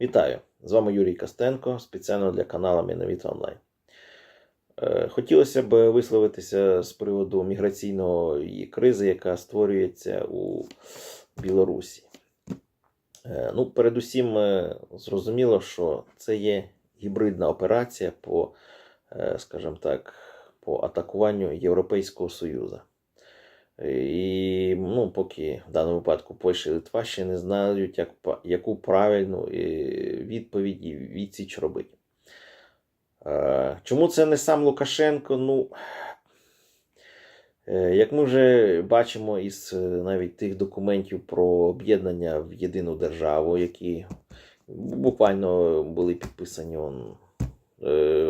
Вітаю! З вами Юрій Костенко, спеціально для каналу Міновіта Онлайн. Хотілося б висловитися з приводу міграційної кризи, яка створюється у Білорусі. Передусім, зрозуміло, що це є гібридна операція по, скажімо так, по атакуванню Європейського Союзу. І поки в даному випадку Польща і Литва ще не знають, яку правильну відповідь і відсіч робити. Чому це не сам Лукашенко? Як ми вже бачимо із навіть тих документів про об'єднання в єдину державу, які буквально були підписані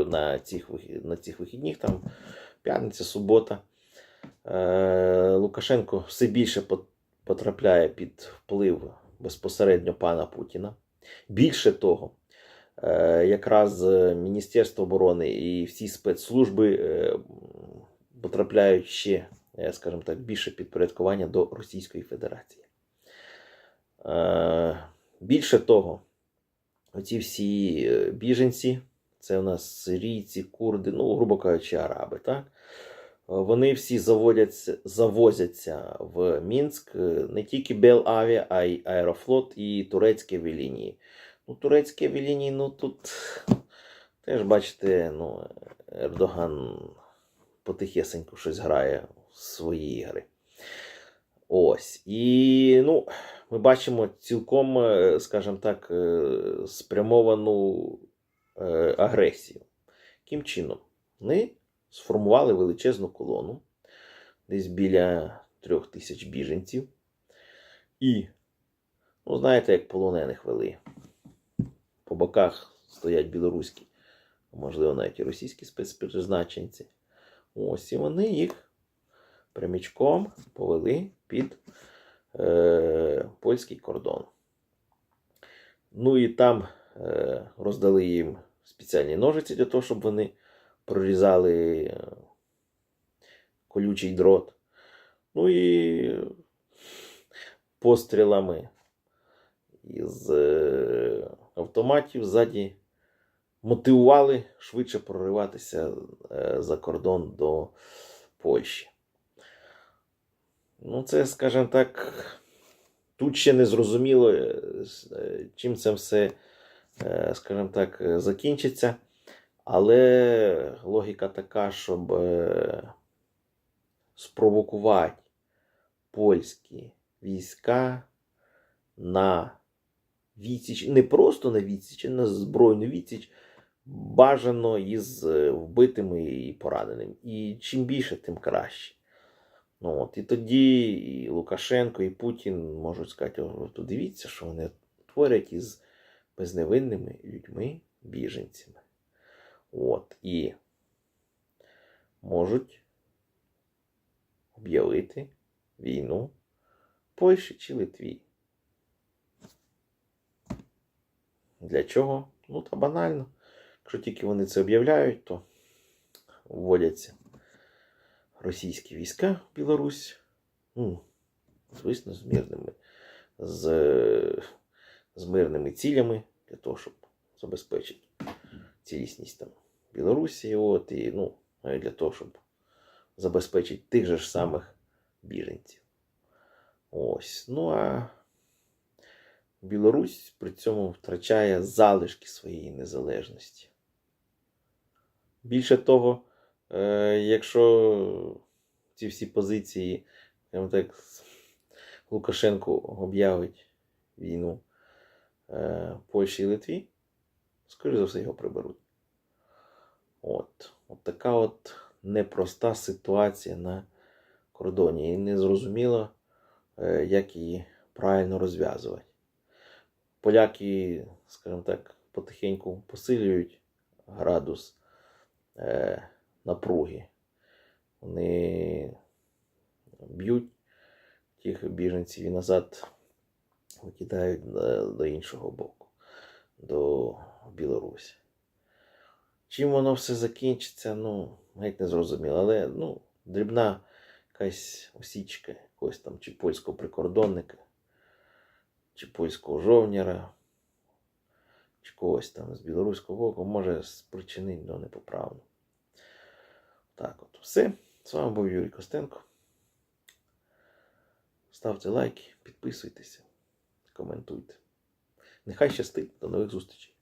на цих вихідних, там п'ятниця, субота, Лукашенко все більше потрапляє під вплив безпосередньо пана Путіна. Більше того, якраз Міністерство оборони і всі спецслужби потрапляють ще, скажімо так, більше підпорядкування до Російської Федерації. Більше того, оці всі біженці, це у нас сирійці, курди, грубо кажучи, араби, так? Вони всі завозяться в Мінськ, не тільки Белавіа, а й Аерофлот і турецькі авіалінії. Турецькі авіалінії, тут теж, бачите, Ердоган потихесеньку щось грає в свої ігри. Ось. І, ми бачимо цілком, скажімо так, спрямовану агресію. Яким чином? Вони сформували величезну колону, десь біля 3000 біженців. І, знаєте, як полонених вели. По боках стоять білоруські, можливо, навіть і російські спецпризначенці. Ось, і вони їх прямічком повели під польський кордон. І там роздали їм спеціальні ножиці для того, щоб вони прорізали колючий дрот. І пострілами із автоматів ззаді мотивували швидше прориватися за кордон до Польщі. Це, скажімо так, тут ще не зрозуміло, чим це все, скажімо так, закінчиться. Але логіка така, щоб спровокувати польські війська на відсіч, не просто на відсіч, а на збройну відсіч, бажано із вбитими і пораненими. І чим більше, тим краще. І тоді і Лукашенко, і Путін можуть сказати: дивіться, що вони творять із безневинними людьми, біженцями. І можуть об'явити війну Польщі чи Литві. Для чого? Та банально. Якщо тільки вони це об'являють, то вводяться російські війська в Білорусь. Звісно, з мирними цілями, для того, щоб забезпечити цілісність там Білорусі, і для того, щоб забезпечити тих же ж самих біженців. Ось. А Білорусь при цьому втрачає залишки своєї незалежності. Більше того, якщо ці всі позиції, Лукашенко об'явить війну Польщі і Литві, скоріше за все його приберуть. От така непроста ситуація на кордоні. І незрозуміло, як її правильно розв'язувати. Поляки, скажімо так, потихеньку посилюють градус напруги. Вони б'ють тих біженців і назад викидають до іншого боку, до Білорусі. Чим воно все закінчиться, навіть не зрозуміло. Але, дрібна якась осічка якогось там чи польського прикордонника, чи польського жовніра, когось там з білоруського боку може спричинити до непоправну. Так от, все. З вами був Юрій Костенко. Ставте лайки, підписуйтеся, коментуйте. Нехай щастить, до нових зустрічей.